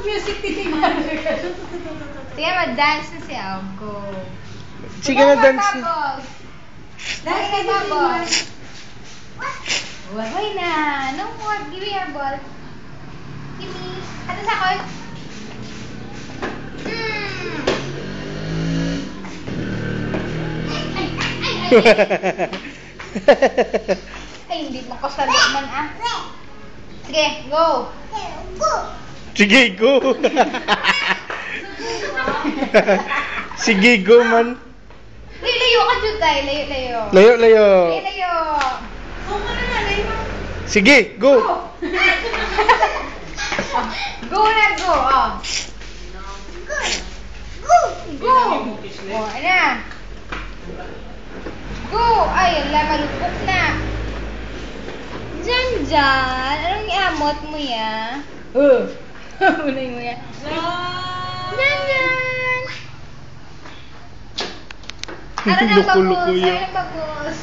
music titignan. Sige, mag-dance na siya. Go. Sige na, dance na. Dance na bubbles. Wala na. No more. Give me your ball. Give me. Atas ako. Ay, hindi mo ko naman ah. Sige, go. Sige, go. Sige, go man. Layo ka dyan tayo. Layo. Layo, layo. Layo. Sige, go. Go na, go. Oh. Go. Oh, ano? Go. Ay, ala, malupok na. Diyan. Anong iamot mo ya? Unay mo ya. Diyan. Ano na Luko-luko bagus? yan. Ano na bagus?